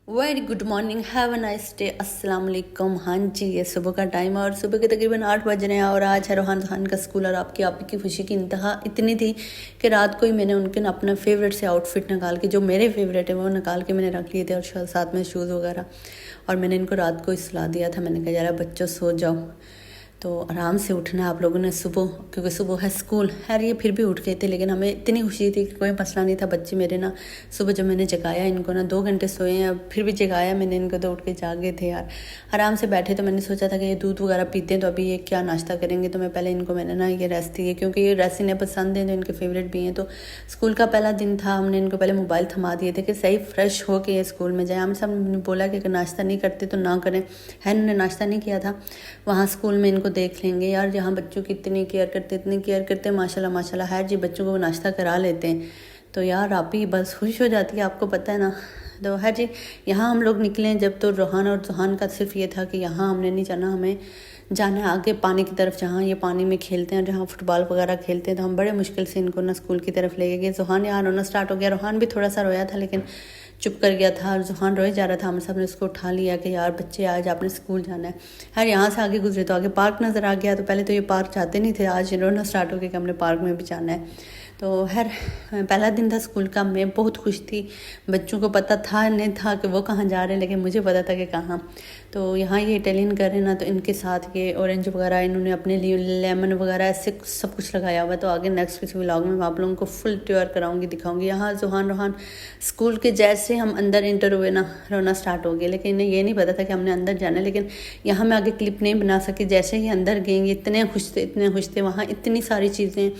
Very good morning, have a nice day, अस्सलाम वालेकुम। हाँ जी, ये सुबह का टाइम है और सुबह के तकरीबन 8 बज रहे हैं और आज है रोहान खान का स्कूल। और आपकी आप की खुशी की इंतहा इतनी थी कि रात को ही मैंने उनके ना अपना फेवरेट से आउटफिट निकाल के, जो मेरे फेवरेट है वो निकाल के मैंने रख लिए थे और साथ में शूज़ वगैरह। और मैंने इनको रात को ही सुला दिया था। मैंने कहा यार बच्चों सो जाओ, तो आराम से उठना है आप लोगों ने सुबह, क्योंकि सुबह है स्कूल। खैर ये फिर भी उठ गए थे, लेकिन हमें इतनी खुशी थी कि कोई मसला नहीं था। बच्चे मेरे ना सुबह जब मैंने जगाया इनको ना 2 घंटे सोए हैं, फिर भी जगाया मैंने इनको तो उठ के जागे थे यार। आराम से बैठे, तो मैंने सोचा था कि ये दूध वगैरह पीते हैं तो अभी ये क्या नाश्ता करेंगे, तो मैं पहले इनको मैंने ना ये रेस्ट दी है, क्योंकि ये रेस्ट इन्हें पसंद है, तो इनके फेवरेट भी हैं। तो स्कूल का पहला दिन था, हमने इनको पहले मोबाइल थमा दिए थे कि सही फ्रेश हो के ये स्कूल में जाए। हम सब ने बोला कि अगर नाश्ता नहीं करते तो ना करें। है, इन्होंने नाश्ता नहीं किया था। वहाँ स्कूल में इनको देख लेंगे यार, जहाँ बच्चों की इतनी केयर करते माशाल्लाह माशाल्लाह। है जी, बच्चों को वो नाश्ता करा लेते हैं तो यार आप ही बस खुश हो जाती है, आपको पता है ना। तो है जी, यहाँ हम लोग निकले जब तो रोहान और जुहान का सिर्फ ये था कि यहाँ हमने नहीं जाना, हमें जाना है आगे पानी की तरफ, जहाँ ये पानी में खेलते हैं, जहाँ फुटबॉल वगैरह खेलते हैं। तो हम बड़े मुश्किल से इनको ना स्कूल की तरफ ले गए। जुहान यहाँ रोना स्टार्ट हो गया, रोहान भी थोड़ा सा रोया था लेकिन चुप कर गया था, और जुहान रोए जा रहा था। हम सब ने उसको उठा लिया कि यार बच्चे आज आपने स्कूल जाना है। यार यहाँ से आगे गुजरे तो आगे पार्क नज़र आ गया, तो पहले तो ये पार्क जाते नहीं थे, आज रोना स्टार्ट हो गया कि हमने पार्क में भी जाना है। तो खैर पहला दिन था स्कूल का, मैं बहुत खुश थी। बच्चों को पता था नहीं था कि वो कहाँ जा रहे हैं, लेकिन मुझे पता था कि कहाँ। तो यहाँ ये इटालियन कर रहे हैं ना, तो इनके साथ ये ऑरेंज वगैरह इन्होंने अपने लिए लेमन वगैरह ऐसे सब कुछ लगाया हुआ है। तो आगे नेक्स्ट किसी व्लॉग में मैं आप लोगों को फुल टूर कराऊंगी, दिखाऊंगी। यहाँ जुहान रोहान स्कूल के जैसे हम अंदर इंटर हुए ना, रोना स्टार्ट हो गया, लेकिन इन्हें ये नहीं पता था कि हमने अंदर जाना है। लेकिन यहाँ मैं आगे क्लिप नहीं बना सकी, जैसे ही अंदर गएंगे इतने खुश थे। वहाँ इतनी सारी चीज़ें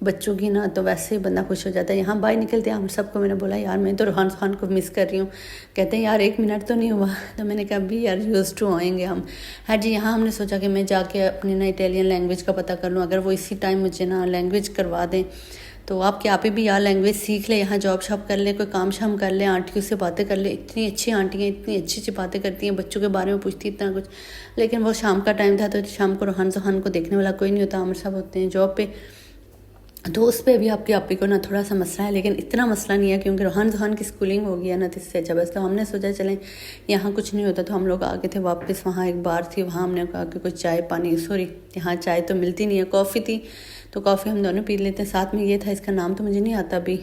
बच्चों की ना, तो वैसे ही बंदा खुश हो जाता है। यहाँ बाहर निकलते हैं हम सबको मैंने बोला यार मैं तो रोहान खान को मिस कर रही हूँ। कहते हैं यार 1 मिनट तो नहीं हुआ। तो मैंने कहा अभी यार यूज़ टू आएंगे हम। हाँ जी, यहाँ हमने सोचा कि मैं जाके अपनी ना इटालियन लैंग्वेज का पता कर लूँ, अगर वो इसी टाइम मुझे ना लैंग्वेज करवा दें तो आप क्या पे भी यार लैंग्वेज सीख ले, यहाँ जॉब शॉप कर ले, कोई काम शाम कर ले, आंटियों से बातें कर ले। इतनी अच्छी आंटी हैं, इतनी अच्छी अच्छी बातें करती हैं, बच्चों के बारे में पूछती इतना कुछ। लेकिन वो शाम का टाइम था, तो शाम को रोहान जोहान को देखने वाला कोई नहीं होता, हम सब होते हैं जॉब पे। तो उस पर भी आपकी आपी को ना थोड़ा सा मसला है, लेकिन इतना मसला नहीं है क्योंकि रोहान जोहान की स्कूलिंग हो गया ना, तो इससे अच्छा बस। तो हमने सोचा चलें यहाँ कुछ नहीं होता, तो हम लोग आगे थे वापस। वहाँ एक बार थी, वहाँ हमने कहा कि कुछ चाय पानी, सॉरी यहाँ चाय तो मिलती नहीं है, कॉफ़ी थी, तो कॉफ़ी हम दोनों पी लेते हैं। साथ में ये था, इसका नाम तो मुझे नहीं आता अभी,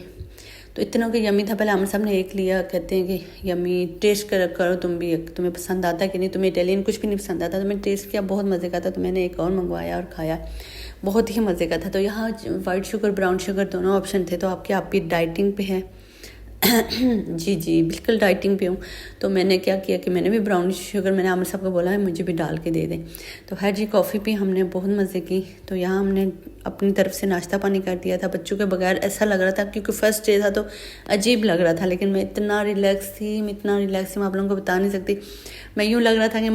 तो इतना कि यमी था। पहले हम सब ने एक लिया, कहते हैं कि यमी टेस्ट करो तुम भी, तुम्हें पसंद आता कि नहीं। तुम्हें इटालियन कुछ भी नहीं पसंद आता, तो मैंने टेस्ट किया, बहुत मज़े का था, तो मैंने एक और मंगवाया और खाया, बहुत ही मज़े का था। तो यहाँ वाइट शुगर ब्राउन शुगर दोनों ऑप्शन थे। तो आपकी आप भी डाइटिंग पे है? जी जी बिल्कुल डाइटिंग पे हूँ। तो मैंने क्या किया कि मैंने भी ब्राउन शुगर, मैंने आमिर साहब को बोला है मुझे भी डाल के दे दें। तो खैर जी कॉफ़ी पी हमने, बहुत मज़े की। तो यहाँ हमने अपनी तरफ से नाश्ता पानी कर दिया था। बच्चों के बगैर ऐसा लग रहा था, क्योंकि फर्स्ट डे था तो अजीब लग रहा था, लेकिन मैं इतना रिलैक्स थी, मैं आप लोगों को बता नहीं सकती। मैं यूँ लग रहा था कि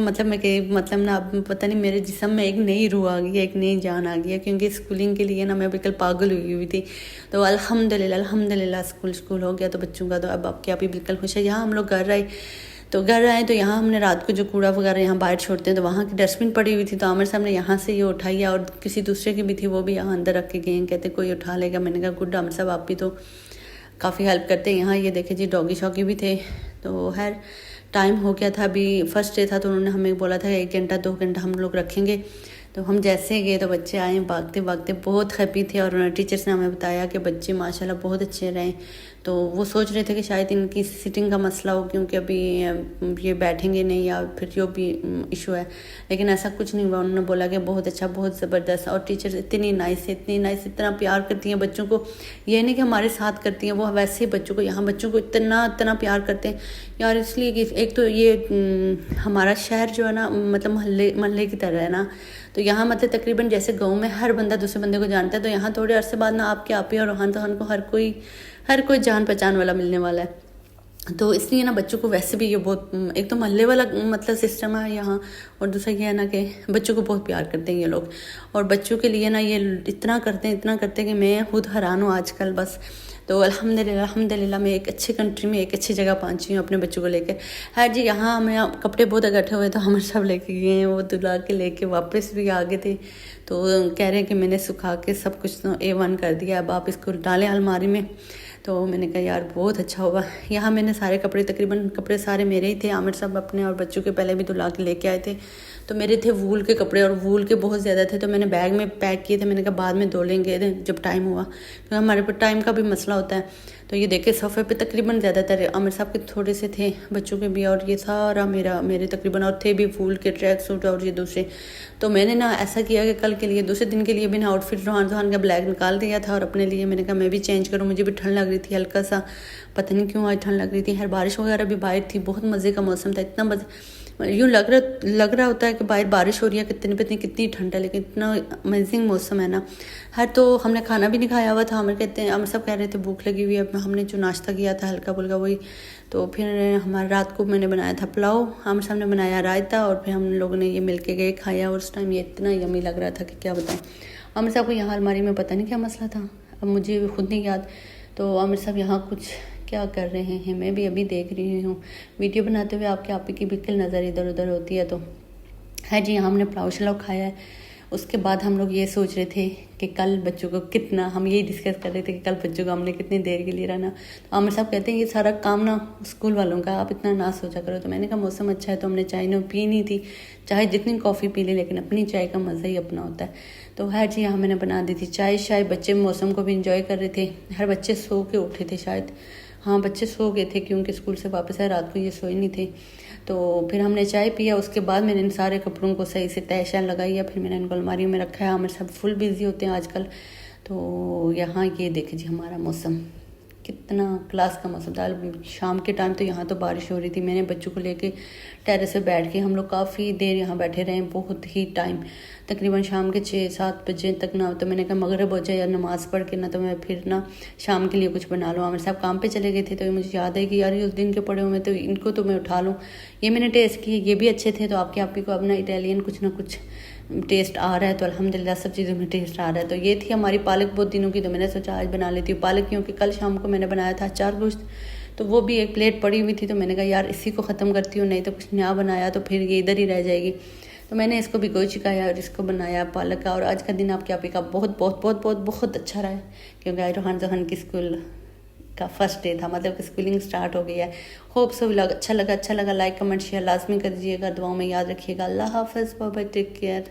मतलब ना अब पता नहीं मेरे जिस्म में एक नई रूह आ गई है, एक नई जान आ गई है, क्योंकि स्कूलिंग के लिए ना मैं बिल्कुल पागल हुई थी। तो अल्हम्दुलिल्लाह स्कूल हो गया तो बच्चों का, तो अब आपके आप ही बिल्कुल खुश है। यहाँ हम लोग घर आए, तो यहाँ हमने रात को जो कूड़ा वगैरह यहाँ बाहर छोड़ते हैं, तो वहाँ की डस्टबिन पड़ी हुई थी, तो आमिर साहब ने यहाँ से ये उठाई है, और किसी दूसरे की भी थी, वो भी यहाँ अंदर रख के गए, कहते कोई उठा लेगा। मैंने कहा गुड आमिर साहब, आप भी तो काफ़ी हेल्प करते हैं। यहाँ ये देखे जी डॉगी शॉगी भी थे। तो खैर टाइम हो गया था, अभी फर्स्ट डे था, तो उन्होंने हमें बोला था 1 घंटा 2 घंटा हम लोग रखेंगे। तो हम जैसे गए तो बच्चे आए भागते भागते, बहुत हैप्पी थे। और टीचर्स ने हमें बताया कि बच्चे माशाल्लाह बहुत अच्छे रहे। तो वो सोच रहे थे कि शायद इनकी सिटिंग का मसला हो, क्योंकि अभी ये बैठेंगे नहीं, या फिर जो भी इशू है, लेकिन ऐसा कुछ नहीं हुआ। उन्होंने बोला कि बहुत अच्छा, बहुत ज़बरदस्त। और टीचर्स इतनी नाइस, इतना प्यार करती हैं बच्चों को। ये नहीं कि हमारे साथ करती हैं, वो वैसे ही बच्चों को, यहाँ बच्चों को इतना प्यार करते हैं यार। इसलिए कि एक तो ये हमारा शहर जो है ना, मतलब मोहल्ले की तरह है ना। तो यहाँ मतलब तकरीबन जैसे गाँव में हर बंदा दूसरे बंदे को जानता है, तो यहाँ थोड़े अरसे बाद ना आपके आप ही और रोहान तोहान को हर कोई जान पहचान वाला मिलने वाला है। तो इसलिए ना बच्चों को वैसे भी ये बहुत, एक तो मोहल्ले वाला मतलब सिस्टम है यहाँ, और दूसरा ये है ना कि बच्चों को बहुत प्यार करते हैं ये लोग। और बच्चों के लिए ना ये इतना करते हैं कि मैं खुद हैरान हूँ आजकल बस। तो अल्हम्दुलिल्लाह मैं एक अच्छी कंट्री में, एक अच्छी जगह पहुँची हूँ अपने बच्चों को लेकर। हाँ जी, यहाँ हमें कपड़े बहुत इकट्ठे हुए, तो हम सब लेके गए हैं, वो दुला के लेके वापस भी आ गए थे। तो कह रहे हैं कि मैंने सुखा के सब कुछ तो A1 कर दिया, अब आप इसको डालें अलमारी में। तो मैंने कहा यार बहुत अच्छा होगा। यहाँ मैंने सारे तकरीबन कपड़े सारे मेरे ही थे, आमिर साहब अपने और बच्चों के पहले भी धुला के लेके आए थे। तो मेरे थे वूल के कपड़े और वूल के बहुत ज़्यादा थे, तो मैंने बैग में पैक किए थे। मैंने कहा बाद में धो लेंगे जब टाइम हुआ, क्योंकि हमारे पर टाइम का भी मसला होता है। तो ये देखे सोफ़े पे तकरीबन ज़्यादातर आमिर साहब के थोड़े से थे, बच्चों के भी, और ये सारा मेरे तकरीबन और थे भी वूल के ट्रैक सूट और ये दूसरे। तो मैंने ना ऐसा किया कि कल के लिए दूसरे दिन के लिए भी ना आउटफिट रोहान का ब्लैक निकाल दिया था, और अपने लिए मैंने कहा मैं भी चेंज करूँ। मुझे भी ठंड लग रही थी हल्का सा, पता नहीं क्यों आज ठंड लग रही थी। हर बारिश वगैरह भी बाहर थी, बहुत मज़े का मौसम था, इतना यूँ लग रहा होता है कि बाहर बारिश हो रही है, कितनी ठंड है, लेकिन इतना अमेजिंग मौसम है ना। तो हमने खाना भी नहीं खाया हुआ था। आमिर सब कह रहे थे भूख लगी हुई है। हमने जो नाश्ता किया था हल्का फुल्का वही, तो फिर हमारे रात को मैंने बनाया था पुलाव, आमिर साहब ने बनाया रायता, और फिर हम लोगों ने ये मिल के गए खाया। और उस टाइम ये इतना यमी लग रहा था कि क्या बताएं। आमिर साहब को यहाँ अलमारी में पता नहीं क्या मसला था, अब मुझे खुद नहीं याद। तो आमिर साहब यहाँ कुछ क्या कर रहे हैं, मैं भी अभी देख रही हूँ वीडियो बनाते हुए, आप की बिल्कुल नज़र इधर उधर होती है। तो है जी, हमने पुलाव शलाव खाया है। उसके बाद हम लोग ये सोच रहे थे कि कल बच्चों को कितना, हम यही डिस्कस कर रहे थे कि कल बच्चों को हमने कितनी देर के लिए रहना। तो आमिर साहब कहते हैं ये सारा काम ना स्कूल वालों का, आप इतना ना सोचा करो। तो मैंने कहा मौसम अच्छा है, तो हमने चाय ना पी नहीं थी, चाहे जितनी कॉफ़ी पी ली, लेकिन अपनी चाय का मज़ा ही अपना होता है। तो है जी, यहाँ मैंने बना दी थी चाय शाय। बच्चे मौसम को भी इंजॉय कर रहे थे, हर बच्चे सो के उठे थे शायद, हाँ बच्चे सो गए थे क्योंकि स्कूल से वापस आए, रात को ये सोए नहीं थे। तो फिर हमने चाय पिया, उसके बाद मैंने इन सारे कपड़ों को सही से तय शय लगाई है, फिर मैंने इनको अलमारी में रखा है। आमिर सब फुल बिजी होते हैं आजकल। तो यहाँ ये देख जी हमारा मौसम, कितना क्लास का मौसम था। शाम के टाइम तो यहाँ तो बारिश हो रही थी। मैंने बच्चों को लेके टेरेस पे बैठ के हम लोग काफ़ी देर यहाँ बैठे रहे, बहुत ही टाइम, तकरीबन शाम के 6-7 बजे तक ना। तो मैंने कहा मगरिब हो जाए या नमाज़ पढ़ के ना, तो मैं फिर ना शाम के लिए कुछ बना लूँ। आमिर साहब काम पे चले गए थे, तो मुझे याद है कि यार ये उस दिन के पड़े हुए, तो इनको तो मैं उठा लूँ। ये मैंने टेस्ट किए, ये भी अच्छे थे। तो आपकी को अपना इटालियन कुछ ना कुछ टेस्ट आ रहा है, तो अल्हम्दुलिल्लाह सब चीज़ों में टेस्ट आ रहा है। तो ये थी हमारी पालक बहुत दिनों की, तो मैंने सोचा आज बना लेती हूँ पालक, क्योंकि कल शाम को मैंने बनाया था अचार गोश्त, तो वो भी एक प्लेट पड़ी हुई थी। तो मैंने कहा यार इसी को ख़त्म करती हूँ, नहीं तो कुछ नया बनाया तो फिर ये इधर ही रह जाएगी। तो मैंने इसको भिगो चुकाया और इसको बनाया पालक का। और आज का दिन आपके का बहुत अच्छा रहा है, क्योंकि आज रोहान की स्कूल का फर्स्ट डे था, मतलब कि स्कूलिंग स्टार्ट हो गई है। होप सो व्लॉग अच्छा लगा लाइक कमेंट शेयर लाजमी कर दीजिएगा, दुआओं में याद रखिएगा। अल्लाह हाफ़िज़, बाय बाय, टेक केयर।